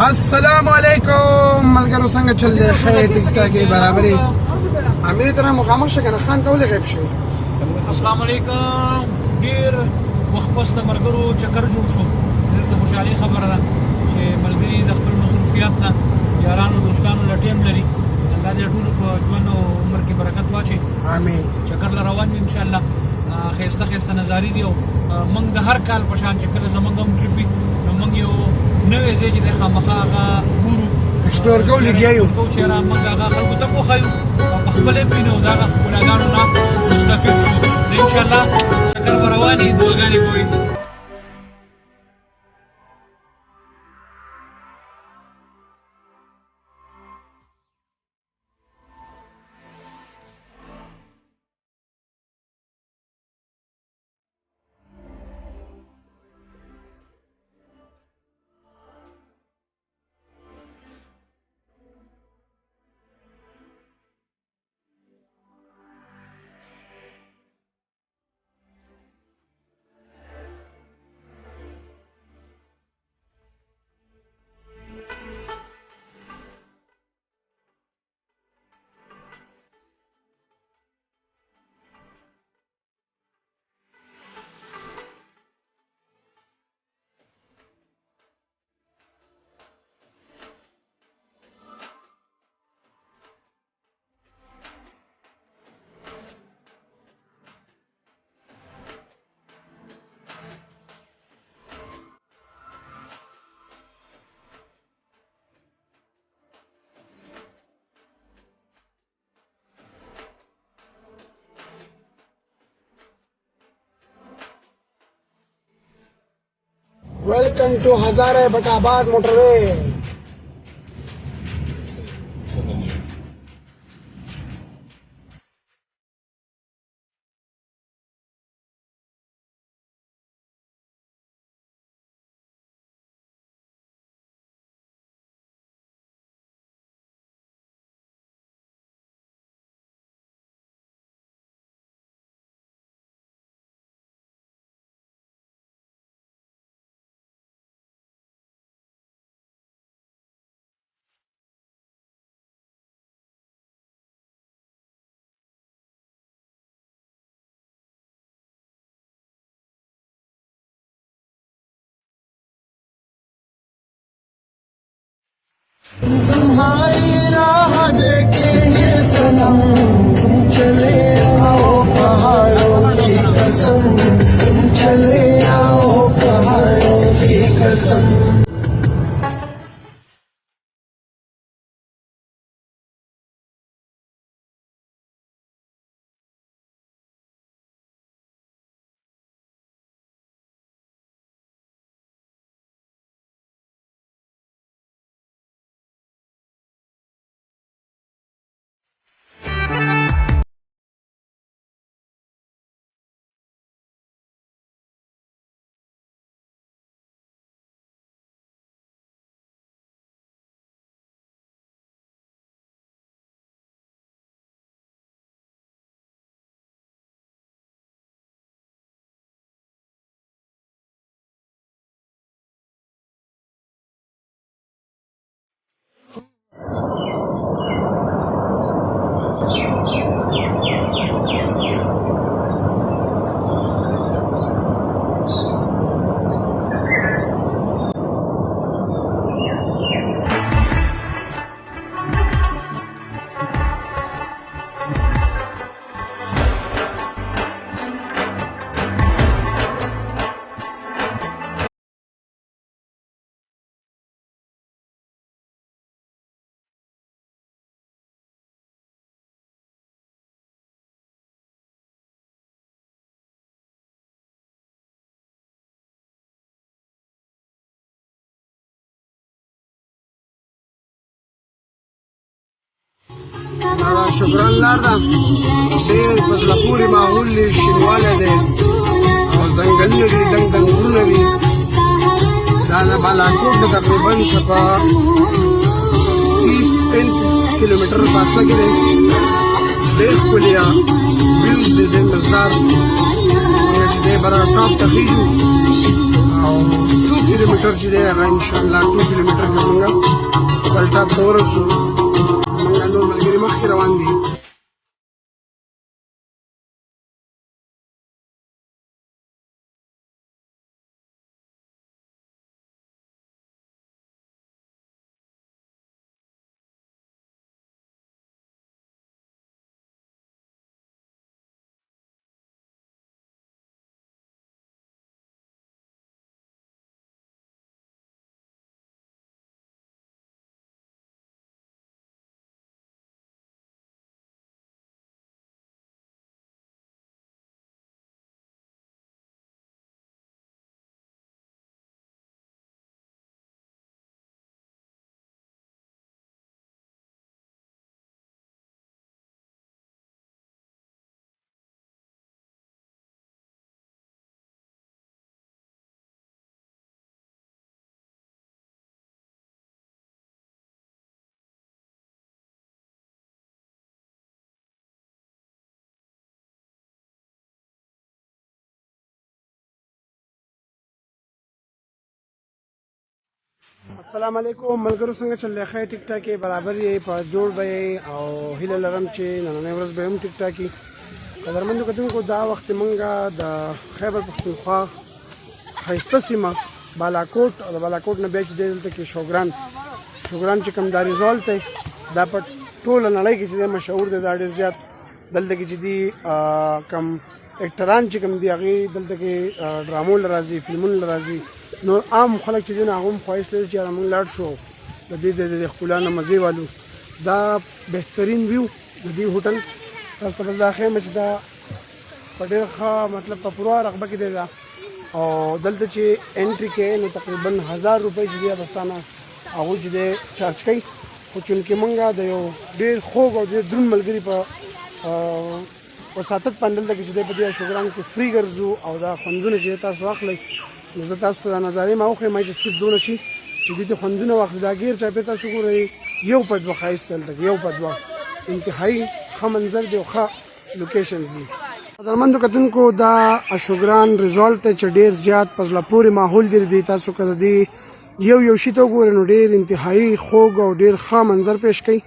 السلام علیکم ملګرو څنګه چل دی خیر ټیک ټاک برابرې امیر تر مخامخ شه کنه خان ته ولې غیب شو السلام علیکم ډیر وخت پس د مرګرو چکر جوړ شو ډیر د خوشحالي خبره ده چې ملګري د خپل مصروفیات نه یارانو دوستانو لټیم لري الله دې ټول په ژوند او عمر کې برکت واچي امين چکر روان ان شاء الله خيسته نظاری دی او موږ د هر کال په شان چې کله زمونږ هم ټریپ وي نو موږ یو نوې ځای چې د خامخا ګورو ایکسپلور کوو لګیایو چې را موږ هغه خلکو ته وښایو او په خپلې وینو دا ښکلاګانو نه مستفید شو ان شاء الله چکر به روان وي دعاګانې به وي welcome to Hazare बटाबाद मोटरवे तुम्हारी राह देखे ये सनम तुम चले आओ पहाड़ों की कसम तुम चले आओ पहाड़ों की कसम شکران لار ده ډېر په زړه پورې ماحول دی شینوالی دی او ځنګلونه دي دنګ دنګ غرونه دي دا د بالاکوټ نه تقریبا څخه 30-35 کیلومتر فاصله کې دی ډېر ښکلي ویوز دي ډېر مزدار چې دی به را ټاپ ته خېږو او 2 کیلومتر چې دی هغه ان شاء الله 2 کیلومتر کې موږ بل ټاپ ته ورسو موږ نور ملګري مخکې روان دي السلام علیکم ملګرو څنګه چل دی ښه ټیک ټاک یې برابر یې په جوړ به یې او هیله لرم چې نننۍ ورځ به هم ټیک ټاک وي قدرمنو کتونکو دا وخت موږ د خیبر پښتونخوا ښایسته سیمه بالاکوټ او د بالاکوټ نه بیا چې دی دلته کې شوګران چې کوم دا ریزالټ دی دا په ټوله نړۍ کې چې دی مشهور دی دا ډېر زیات دلته کې چې دي کم اکټران چې کوم دي هغې دلته کې ډرامو له راځي فلمونو له راځي نور عام خلک چې دي نو هغه هم خواهش لري چې موږ لاړ شو د دې ځای د ښکلا نه مزې والو دا بهترین ویو د دې هوټل تاسو ته دا ښیم چې دا په ډېر ښه مطلب په پوره رقبه کې دی دا او دلته چې انټري کوې نو تقریبا 1000 روپۍ چې دی بس تانه هغوی چې دی چارج کوي خو چونکې موږ د یو ډېر خوږ او ډېر دروند ملګري په ساتت باندې دلته کې چې دی په دې شوګران کې فری ګرځو او دا خوندونه چې تاسو واخلئ نو زه تاسو ته دا نظارې ما وښیم چې صرف دونه شي چې دې ته خوندونه واخلي دا ګیر چاپېر تاسو ګورئ یو په دوه ښایست دلته یو په دوه انتهایي ښه منظر دی او ښه لوکیشنز دي قدرمندو کتونکو دا اشوګران ریزالټ دی چې ډېر زیات په زړه پورې ماحول دی تاسو که د دې یو شي ته وګورئ نو ډېر انتهایي خوږ او ډېر ښه منظر پیش کوي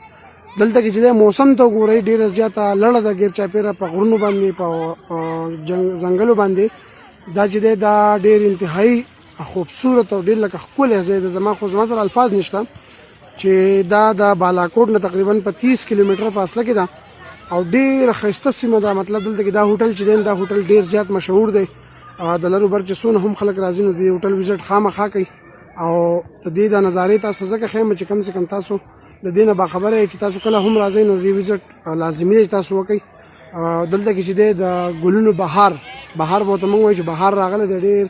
دلته کې چې دی موسم ته وګورئ ډېره زیاته لړه ده ګیر چاپېره په غرونو باندې په ځنګلو باندې دا چې دی دا ډېر انتهایي خوبصورت او ډېر لکه ښکلی ځای دی زما سره الفاظ نشته چې دا د بالاکوټ نه تقریبا په 30 کیلومتره فاصله کې ده او ډېره ښایسته سیمه ده مطلب دلته کې دا هوټل چې دی دا هوټل ډېر زیات مشهور دی د لرو بر چې څونه هم خلک راځي نو دې هوټل وزټ خامخا کوي او د دې د نظارې تاسو ځکه ښیم چې کم سے کم تاسو د دې نه باخبره یئ چې تاسو کله هم راځئ نو دې وزټ لازمي دی چې تاسو وکئ دلته کې چې دی د ګلونو بهار به ورته موږ وایو چې بهار راغلی دی ډېر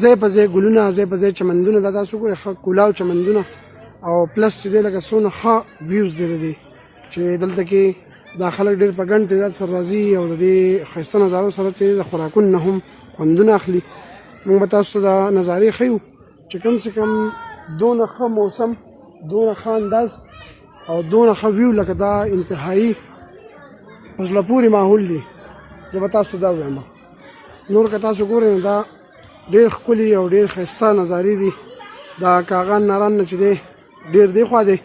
ځای په ځای ګلونه ځای په ځای چمندونه دا تاسو ګورئ ښه کولاو چمندونه او پلس چې دی لکه څونه ښه ویوز دی د دې چې دلته کې دا خلک ډېر په ګڼ تعداد سره راځي او د دې ښایسته نظارو سره چې د خوراکونو نه هم خوندونه اخلي موږ به تاسو ته دا نظارې ښیو چې کم سے کم دونه ښه موسم دونه ښه انداز او دونه ښه ویو لکه دا انتهایي په زړه پورې ماحول دی زه به تاسو دا ووایم نور که تاسو ګورئ نو دا ډېر ښکلي او ډېر ښایسته نظارې دي دا کاغان ناران نه چې دی ډېر دی خوا دی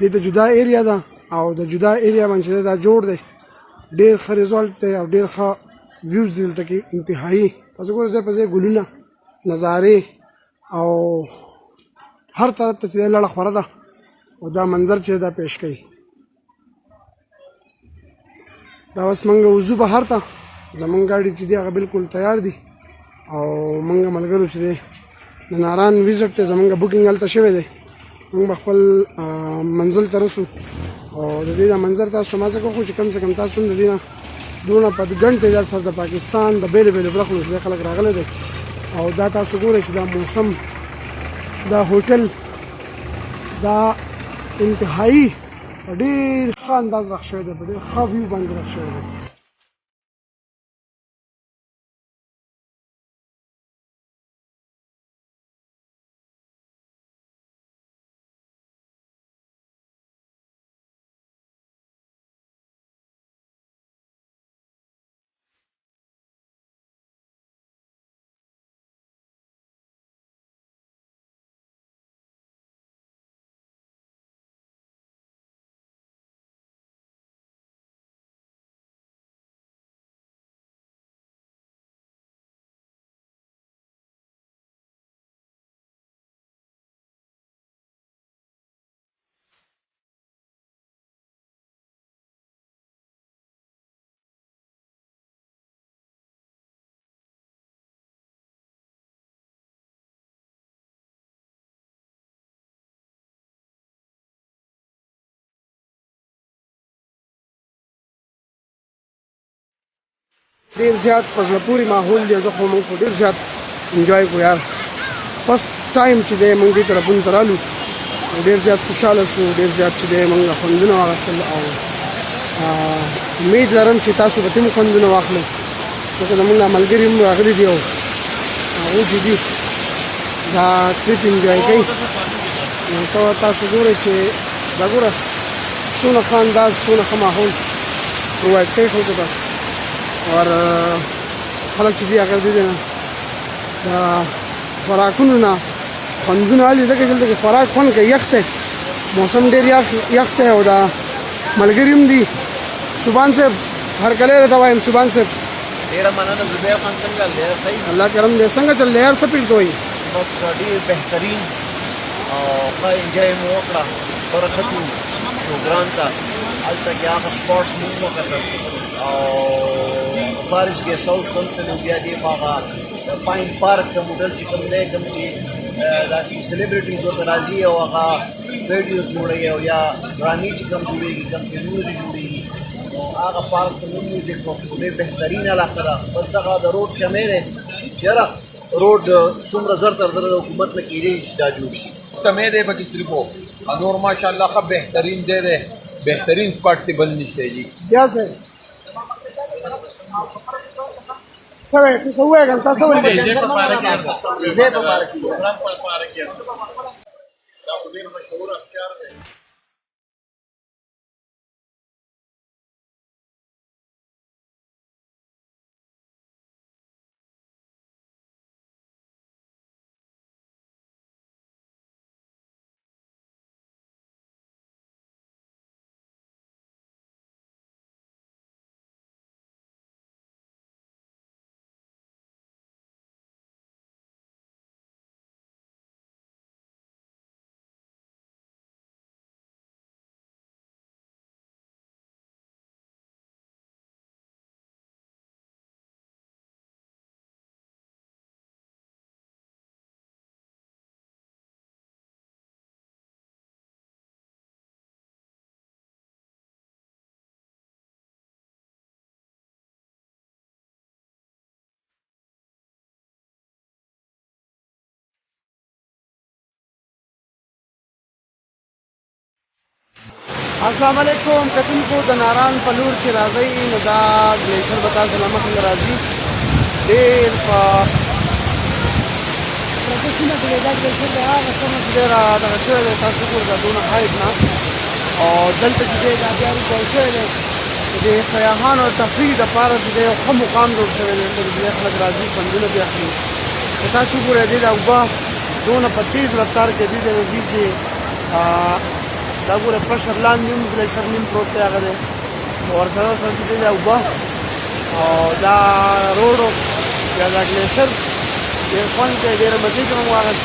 دې ته جدا ایریا ده او د جدا ایریا باندې چې دا جوړ دی ډېر ښه ریزالټ دی او ډېر ښه ویوز دي دلته کې انتهایي تاسو ګورئ ځای په ځای ګلونه نظارې او هر طرف ته چې دی لړه خوره ده او دا منظر چې دا پیش کوي دا اوس موږ وځو بهر ته زمونږ ګاډي چې دی هغه بالکل تیار دي او موږ ملګرو چې دی د ناران ویزټ ته زمونږ بوکینګ هلته شوی دی موږ به خپل منزل ته رسو او د دې دا منظر تاسو ته ما ځکه وښو چې کم سے کم تاسو هم د دې نه دونه په ګڼ تعداد سره د پاکستان د بېلې بېلې برخو نه چې خلک راغلی دی او دا تاسو ګورئ چې دا موسم دا هوټل دا انتهایي په ډېر ښه انداز راښ شوی دی په ډېر ښه ویو باندې راښ شوی دی ډېر زیات په زړه پورې ماحول دی. زه خو موږ خو ډېر زیات انجوای کړو یار. فرست ټایم چې دی موږ دې طرفونو ته رالو ډېر زیات خوشحاله شو. ډېر زیات چې دی موږ خوندونه واخیستل او امید لرم چې تاسو به هم خوندونه واخلئ ځکه زموږ ملګري هم راغلي دي او هغوی چې دي دا ټریپ انجوای کوي. نو تاسو ګورئ چې دا ګوره څونه ښه انداز څونه ښه ماحول پرووایډ کوي خلکو ته اور خلک چې دي هغه دي نه د خوراکونو نه خوندونه اخلي ځکه چې دلته کې خوراک خوند کوي. یخ دی موسم ډېر یخ دی او دا ملګري هم دي. سبحان صاحب هرکلی راته وایم سبحان صاحب ډېره مننه زبیر خان څنګه لیر صحیح الله کرم دی. څنګه چل دی یار څه پیل کوئ؟ بس ډېر بهترین او ښه انجوای مو وکړه. ورختو شوګران ته هلته کې هغه سپاټس مو وکتل او فارس ګیسټ هاوس ته تللو. بیا دې په هغه پاین پارک ته موټر چې کوم دی کوم چې داسې سلیبریټیز ورته راځي او هغه ویډیوز جوړوي او یا ډرامې چې کوم جوړېږي کوم فلمونه چې جوړېږي نو هغه پارک ته مونږ وزټ وکړو. ډېر بهترین علاقه ده. بس دغه د روډ کمی دی چې یاره روډ څومره زر تر زر د حکومت نه کېدی چې دا جوړ شي. کمی دی پکې صرف نور ماشاءالله ښه بهترین ځای دی. بهترین سپاټ دی بل نشته جي. بیا صاحب څه وایې ته څه ووایې کنه تا څه ولیدل؟ زه په پارک کې زه په پارک کې پروګرام په پارک کې دا ډېر مشهور اختیار دی. السلام علیکم کتونکو د ناران په لور چې راځئ نو دا ګلیشر به تاسو له مخې راځي ډېر په پرته سیمه کې دا ګلیشر دی هغه سمه چې دی دغه شوی دی تاسو ګورئ دا دونه هایټ نه او دلته چې دی دا بیا ریکول شوی دی د سیاحانو او تفریح دپاره چې دی یو ښه مقام جوړ شوی دی دلته چې خلک راځي خوندونه بیا اخلي. که تاسو ګورئ دی دا اوبه دونه په تیز رفتار کې دي د نزدیک چې دا ګوره پرشر لاندې هم ګلیشر نیم پروت دی هغه دی ورسره سره چې دی دا اوبه او دا روډ یا دا ګلیشر ډېر خوند کوي ډېره مزې کوم واخیست.